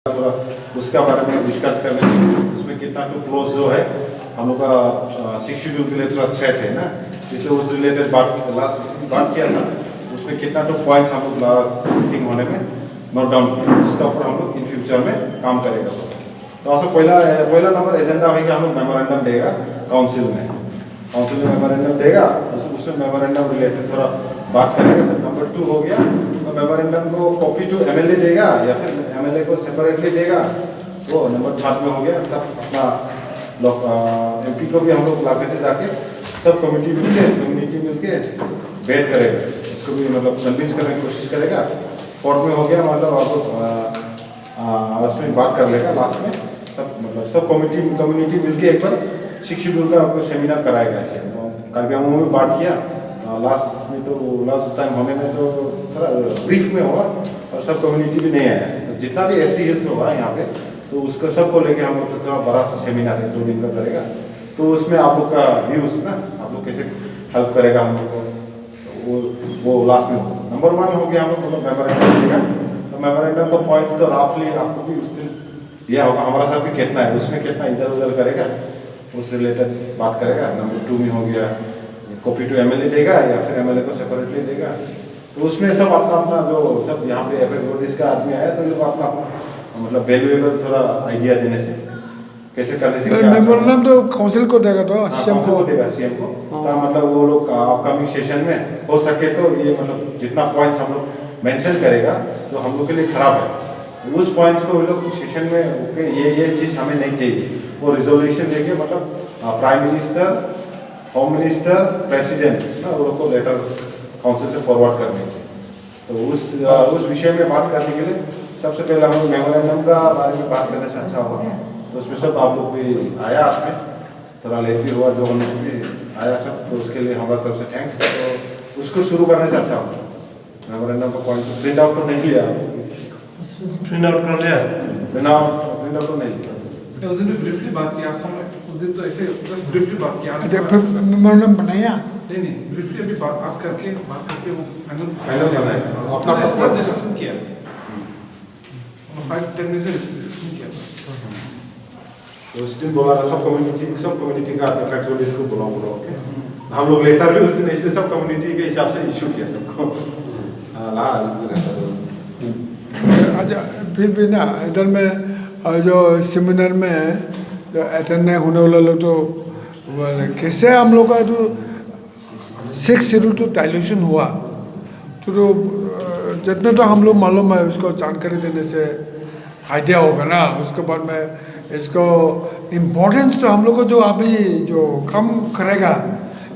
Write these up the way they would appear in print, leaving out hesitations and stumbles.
थोड़ा उसका बारे में डिस्कस करने उसमें कितना तो क्लोज जो है हम लोग का 6 शेड्यूल के लिए थोड़ा थ्रेट है ना, इसलिए उस रिलेटेड बात किया था। उसमें कितना तो पॉइंट्स हम लोग लास्ट मीटिंग होने में नोट डाउन किया, उसका ऊपर हम लोग इन फ्यूचर में काम करेगा। तो आपसे पहला नंबर एजेंडा है कि हम लोग मेमोरेंडम देगा काउंसिल में मेमोरेंडम देगा, उसमें मेमोरेंडम रिलेटेड थोड़ा बात करेगा। नंबर 2 हो गया तो मेमोरेंडम को कॉपी टू एमएलए देगा या फिर एमएलए को सेपरेटली देगा। वो नंबर 3 में हो गया तब अपना लोग एमपी को भी हम लोग इलाके से जाके सब कम्युनिटी मिलके बैठ करेगा, उसको भी मतलब कन्विंस करने की कोशिश करेगा। 4 में हो गया मतलब आप लोग उसमें बात कर लेगा लास्ट में सब कम्युनिटी मिलके एक बार 6 शेड्यूल का आपको सेमिनार कराएगा। ऐसे कल भी हम में बात किया लास्ट टाइम होने में तो थोड़ा ब्रीफ में हुआ और सब कम्युनिटी भी नहीं आया। तो जितना भी एसटी हिल्स होगा यहाँ पे तो उसको सबको लेके हम लोग तो थोड़ा बड़ा सा सेमिनार 2 दिन का करेगा। तो उसमें आप लोग का व्यूज ना, आप लोग कैसे हेल्प करेगा हम लोग को, वो लास्ट में होगा। नंबर 1 हो गया हम लोग मतलब मेमोरेंडम देगा। तो मेमोरेंडम का पॉइंट्स तो राफली आपको भी उस दिन दिया होगा, हमारा साथ भी कितना है उसमें कितना इधर उधर करेगा उस रिलेटेड बात करेगा। नंबर 2 में हो गया कॉपी टू एमएलए देगा या फिर एमएलए को सेपरेटली देगा। तो उसमें सब अपना जो सब यहाँ पे एफएफओडीज का आदमी आया तो लोग अपना मतलब वैल्यूएबल थोड़ा आइडिया देने से कैसे करने से मेमोरेंडम तो काउंसिल को देगा, तो सीएम को देगा। सीएम को तो मतलब वो लोग अपकमिंग सेशन में हो सके तो ये मतलब जितना पॉइंट्स हम लोग मेंशन करेगा तो हम लोग के लिए खराब है, उस पॉइंट्स को वो लोग सेशन में ओके ये चीज़ हमें नहीं चाहिए, वो रिजोल्यूशन लेके मतलब prime minister, home minister, president ना वो लोग को लेटर काउंसिल से फॉरवर्ड करने के। तो उस विषय में बात करने के लिए सबसे पहले हम लोग मेमोरेंडम का बारे में बात करने से अच्छा होगा। तो उसमें सब आप लोग भी आया, उसमें थोड़ा लेट भी हुआ जो होने से भी आया सब, तो उसके लिए हमारा तरफ से थैंक्स। तो उसको शुरू करने से अच्छा होगा। मेमोरेंडम का पॉइंट प्रिंट आउट तो नहीं लिया, प्रिंट आउट कर लिया, प्रिंट आउट तो नहीं लिया। उस दिन भी ब्रीफली बात किया आसाम में, उस दिन तो ऐसे जस्ट ब्रीफली बात किया। मेमोरेंडम बनाया नहीं ब्रीफली अभी बात करके वो फाइनल बनाया अपना बस डिस्कशन किया, 5-10 मिनट से डिस्कशन किया बस। तो उस दिन बोला था सब कम्युनिटी का एफएफओडीज को बुलाओ ओके। हम लोग लेटर भी उस दिन इसलिए सब कम्युनिटी के हिसाब से इशू किया सबको। अच्छा फिर भी ना इधर में जो सेमिनार में जो अटेंड नहीं होने वाला लोग तो कैसे हम लोग का जो 6 शेड्यूल तो डायल्यूशन हुआ तो जितना तो हम लोग मालूम है उसको जानकारी देने से आइडिया होगा ना। उसके बाद में इसको इम्पोर्टेंस तो हम लोग को जो अभी जो काम करेगा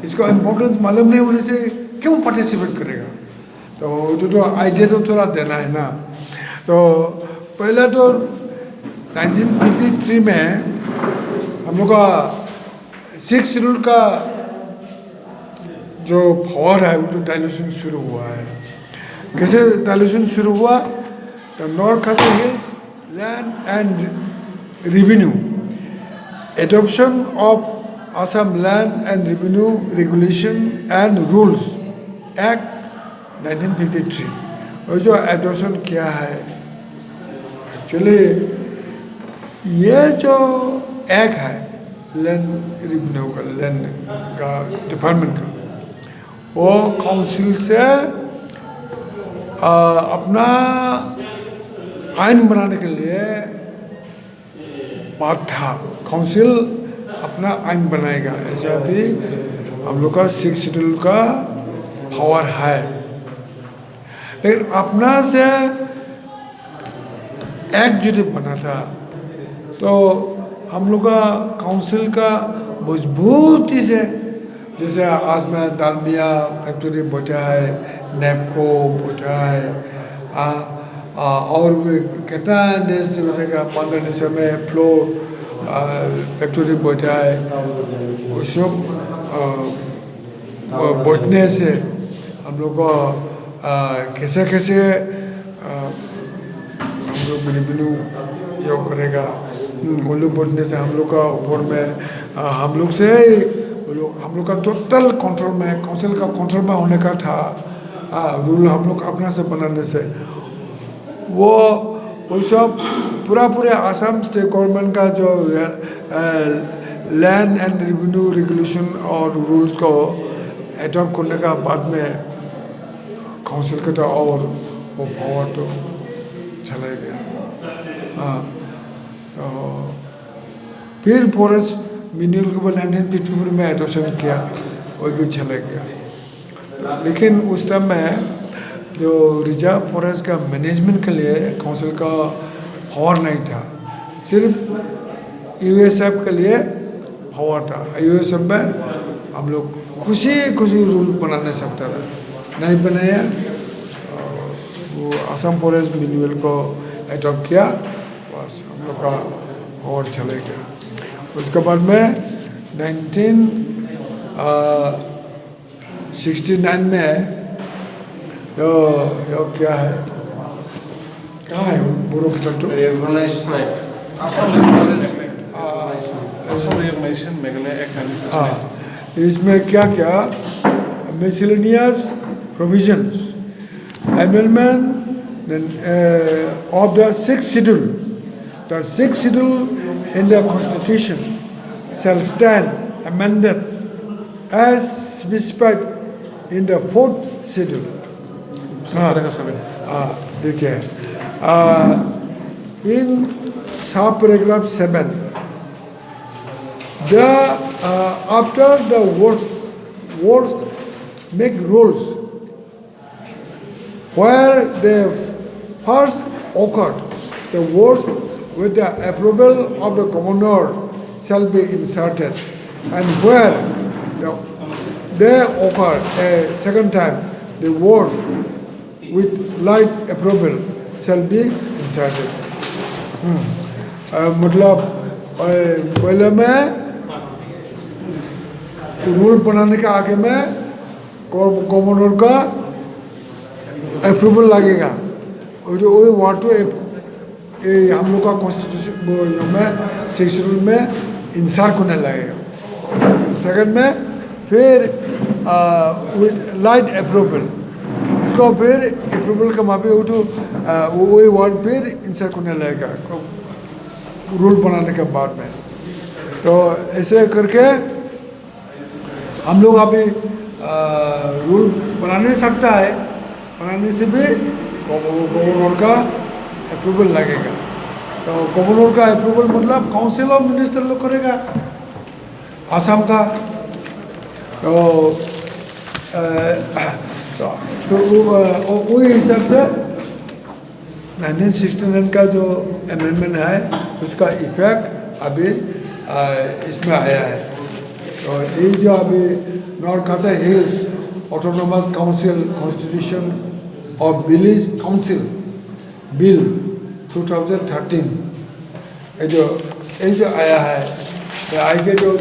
इसको इम्पोर्टेंस मालूम नहीं होने से क्यों पार्टिसिपेट करेगा। तो आइडिया तो थोड़ा देना है ना। तो पहला तो 1953 में हम लोग का 6 शेड्यूल का जो पावर है वो तो डायल्यूशन शुरू हुआ है। कैसे डायल्यूशन शुरू हुआ? The North Cachar Hills land and revenue adoption of Assam land and revenue regulation and rules act 1953। और जो एडॉप्शन किया है एक्चुअली ये जो एक्ट है लैंड रेवेन्यू का, लैंड का डिपार्टमेंट का, वो काउंसिल से अपना आइन बनाने के लिए बात था। काउंसिल अपना आइन बनाएगा, ऐसा भी हम लोग का 6 शेड्यूल का पावर है। लेकिन अपना से एक्ट जो बना था तो हम लोग का काउंसिल का मजबूती से, जैसे आज में दालमिया फैक्ट्री बैठा है, नेपको बैठा है, और भी कितना देश से बैठेगा, बांग्लादेश में फ्लो फैक्ट्री बैठा है। वो सब बैठने से हम लोग को कैसे हम लोग रेवेन्यू ये करेगा। वो लोग बैठने से हम लोग का ऊपर में हम लोग से हम लोग का टोटल कंट्रोल में, काउंसिल का कंट्रोल में होने का था। रूल हम लोग अपना से बनाने से वो सब पूरे आसाम स्टेट गवर्नमेंट का जो लैंड एंड रेवेन्यू रेगुलेशन और रूल्स को एडॉप्ट करने का बाद में काउंसिल का तो और वो पावर तो चला गया। हाँ, तो फिर फॉरेस्ट मिनिमल को 1954 में एडॉप्शन किया, वो भी चला गया। लेकिन उस टाइम में जो रिजर्व फॉरेस्ट का मैनेजमेंट के लिए काउंसिल का पावर नहीं था, सिर्फ यूएसएफ के लिए पावर था। यूएसएफ में हम लोग खुशी रूल बना नहीं सकता था, नहीं बनाया। वो असम फॉरेस्ट मैनुअल को एडॉप्ट किया, बस हम लोग का पावर चले गया। उसके बाद में 1969 में यो क्या है, कहाँ है बुरो तो असम रिकॉग्निशन मेघालय एक्ट। इसमें क्या miscellaneous provisions amendment of the sixth schedule. The sixth schedule in the Constitution shall stand amended as specified in the fourth schedule. देखिए, in sub paragraph 7, after the words make rules where they first occurred, the words with the approval of the governor shall be inserted, and where they occur a second time, the words with light approval shall be inserted. मतलब पहले में rule बनाने के आगे में governor का approval लगेगा, और जो वही वार्ड टू हम लोग का कॉन्स्टिट्यूशन में शेड्यूल में इंसर्ट होने लगेगा। सेकंड में फिर विद लाइट अप्रूवल, उसको फिर अप्रूवल का मापे वही वर्ड फिर इंसर्ट होने लगेगा रूल बनाने के बाद में। तो ऐसे करके हम लोग अभी रूल बना नहीं सकता है, बनाने से भी गवर्नर का अप्रूवल लगेगा। तो गवर्नर का अप्रूवल मतलब काउंसिल ऑफ मिनिस्टर लोग करेगा आसाम का। तो वही हिसाब से 1969 का जो अमेंडमेंट है उसका इफेक्ट अभी इसमें आया है। तो ये जो अभी North Cachar Hills autonomous council constitution और विलेज काउंसिल बिल 2013 ये जो आया है, तो आगे जो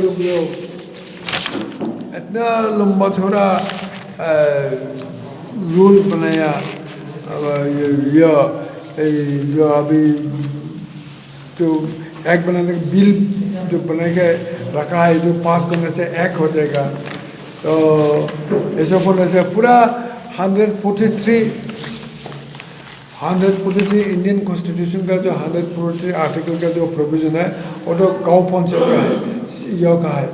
इतना लंबा छोड़ा रूल बनाया, ये जो अभी तो एक्ट बनाने का बिल जो बना के रखा है, जो पास करने से एक्ट हो जाएगा। तो ऐसा होने से पूरा 143 इंडियन कॉन्स्टिट्यूशन का जो 143 आर्टिकल का जो प्रोविजन है वो तो गाँव पंचायत का है, यह का है,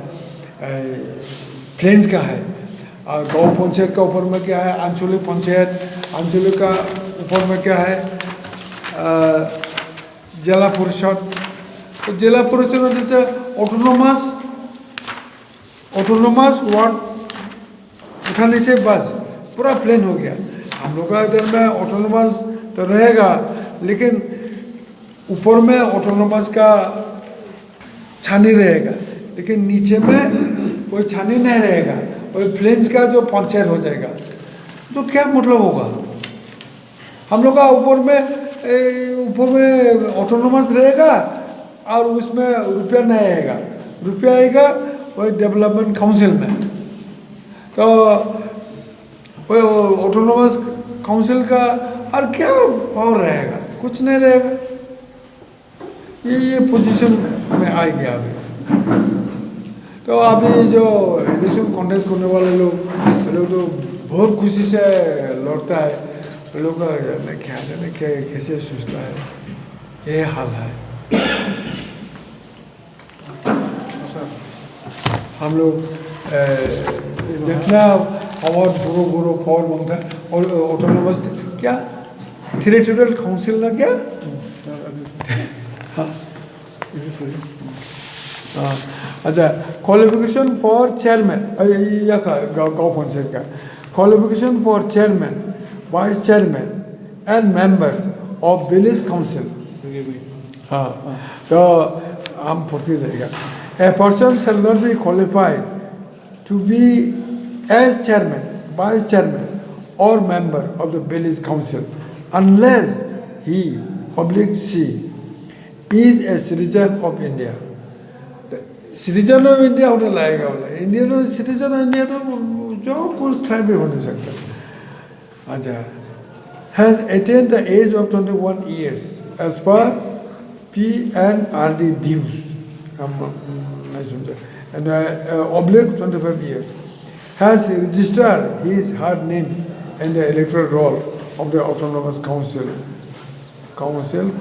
प्लेन्स का है। और गाँव पंचायत का ऊपर में क्या है, आंचलिक पंचायत, आंचलिक का ऊपर में क्या है, जिला परिषद। तो जिला परिषद जैसे ऑटोनोमस वार्ड उठाने से बस पूरा प्लेन हो गया। हम लोग का इधर में ऑटोनोमस तो रहेगा, लेकिन ऊपर में ऑटोनोमस का छानी रहेगा, लेकिन नीचे में कोई छानी नहीं रहेगा, कोई प्लेन्स का जो पंचायत हो जाएगा। तो क्या मतलब होगा, हम लोग का ऊपर में ऑटोनोमस रहेगा और उसमें रुपया नहीं आएगा, रुपया आएगा वही डेवलपमेंट काउंसिल में। तो वही ऑटोनोमस काउंसिल का और क्या पावर रहेगा, कुछ नहीं रहेगा। ये पोजीशन में आ गया अभी। तो अभी जो इलेक्शन कॉन्टेस्ट करने वाले लोग तो बहुत खुशी से लौटता है, लोग का क्या जाने कैसे सोचता है। ये हाल है। हम लोग जितना अवार्ड गुरु फॉर मांगता है और ऑटोनोमस क्या टेरिटोरियल काउंसिल ना क्या अच्छा क्वालिफिकेशन फॉर चेयरमैन या गाँव पंचायत का qualification for chairman vice chairman and members of village council हाँ तो हम पढ़ते रहेगा A person shall not be qualified to be as chairman, vice chairman or member of the village council unless he / she is a citizen of India. Citizen of India होने लायक बोला Indian citizen of India तो जो कुछ time भी हो नहीं सकता अच्छा has attained the age of 21 years as per PNRD views and oblique 25 years has registered his her name in the electoral roll of the autonomous council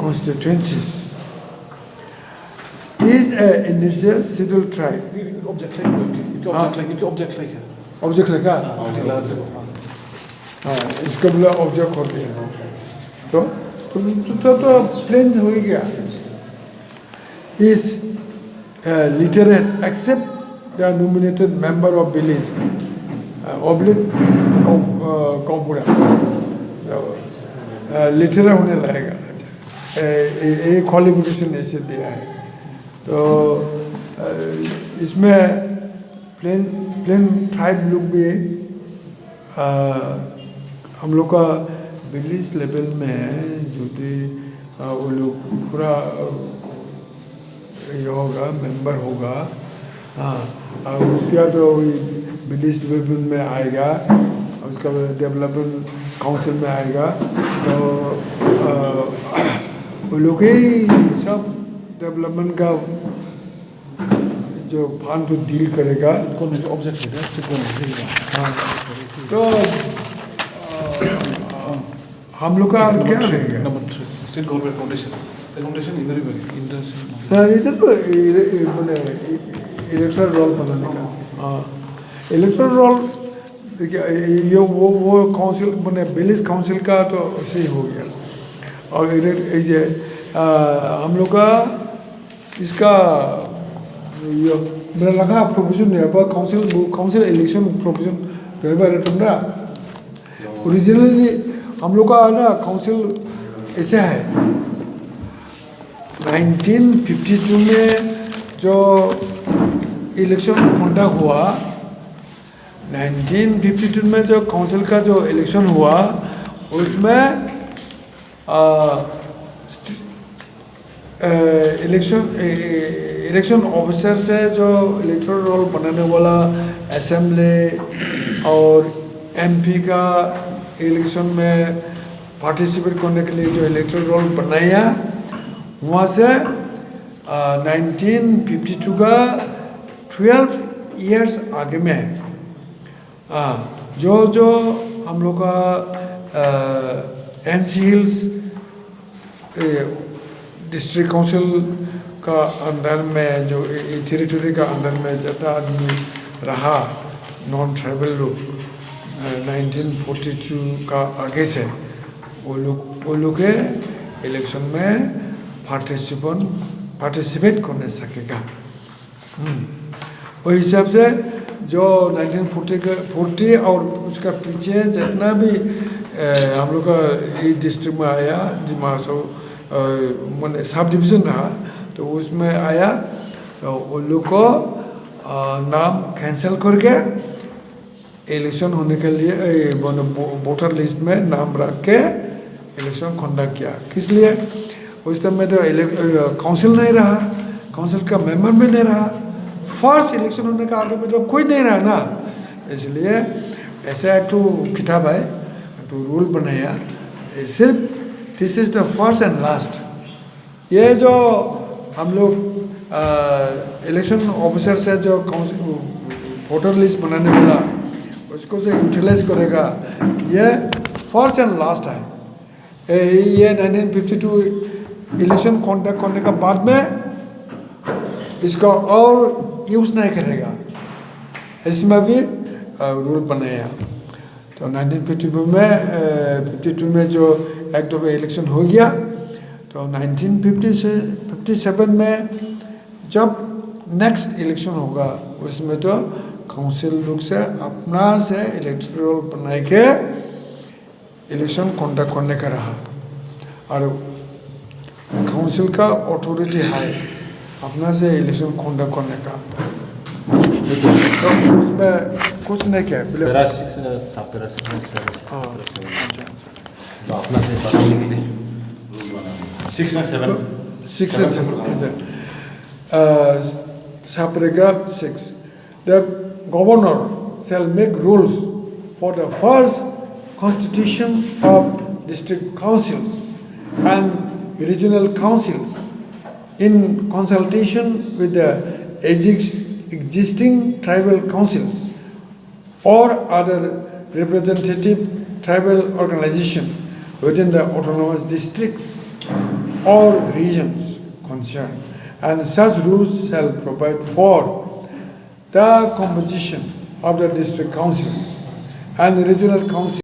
constituencies is a indigenous scheduled tribe object लेके object लिखा हाँ इसको बोला object हो गया तो plane हो ही गया is literate except the nominated member of village oblique कौपुरा लिटरेट होने लगेगा एक क्वालिफिकेशन ऐसे दिया है तो इसमें प्लेन ट्राइब लोग भी हम लोग का विलेज लेवल में जो वो लोग पूरा ये होगा मेंबर होगा हाँ और रुपया तो वही विलेज लेवल में आएगा उसका डेवलपमेंट काउंसिल में आएगा तो वो लोग ही सब डेवलपमेंट का जो फंड तो डील करेगा कौन ऑब्जेक्ट लेगा हाँ तो हम लोग का क्या रहेगा number 3 state government foundation foundation इधर ही इंडस्ट्री हाँ इधर तो मैंने इलेक्ट्रल रोल बनाने का हाँ इलेक्ट्रल रोल देखिए ये वो काउंसिल मैंने विलेज काउंसिल का तो ऐसे ही हो गया और ये हम लोग का इसका ये मेरा लगा प्रोविजन नहीं है पर काउंसिल इलेक्शन प्रोविजन रहता तुम ना ओरिजिनली हम लोग का ना काउंसिल ऐसे है 1952 में जो इलेक्शन कंडक्ट हुआ 1952 में जो काउंसिल का जो इलेक्शन हुआ उसमें इलेक्शन ऑफिसर से जो इलेक्टोरल रोल बनाने वाला असेंबली और एमपी का इलेक्शन में पार्टिसिपेट करने के लिए जो इलेक्टोरल रोल बनाया वहाँ से 1952 का 12 इयर्स आगे में जो हम लोग का एनसी हिल्स डिस्ट्रिक्ट काउंसिल का अंदर में जो टेरिटरी का अंदर में ज़्यादा आदमी रहा नॉन ट्राइबल लोग 1942 का आगे से वो लोग के इलेक्शन में पार्टिसिपेट करने सकेगा उस हिसाब से जो 1940 और उसका पीछे जितना भी हम लोग का इस डिस्ट्रिक्ट में आया डिमासो मैंने सब डिवीज़न रहा तो उसमें आया तो उन लोग को नाम कैंसिल करके इलेक्शन होने के लिए वोटर लिस्ट में नाम रख के इलेक्शन कंडक्ट किया किस लिए उस समय तो काउंसिल नहीं रहा काउंसिल का मेंबर भी नहीं रहा फर्स्ट इलेक्शन होने का आगे में तो कोई नहीं रहा ना इसलिए ऐसा एक तो किताब है तो रूल बनाया सिर्फ this is the first and last ये जो हम लोग इलेक्शन ऑफिसर से जो वोटर लिस्ट बनाने वाला उसको से यूटिलाइज करेगा ये फर्स्ट एंड लास्ट है ये 1952 इलेक्शन कॉन्डक्ट करने का बाद में इसका और यूज़ नहीं करेगा, इसमें भी रूल बनाया। तो 1952 में 52 में जो एक्ट ऑफ इलेक्शन हो गया, तो 1957 में जब नेक्स्ट इलेक्शन होगा उसमें तो काउंसिल लोग से अपना से इलेक्टोरल बना के इलेक्शन कंडक्ट करने का रहा, और काउंसिल का अथॉरिटी है अपना से इलेक्शन कंडक्ट करने का। तो उसमें कुछ नहीं किया पैरा 6 सब पैरा 6 हाँ, तो अपना से बताने के लिए 6 and 7 6 and 7. Subparagraph 6. The governor shall make rules for the first constitution of district councils and regional councils in consultation with the existing tribal councils or other representative tribal organization within the autonomous districts or regions concerned, and such rules shall provide for the composition of the district councils and regional councils.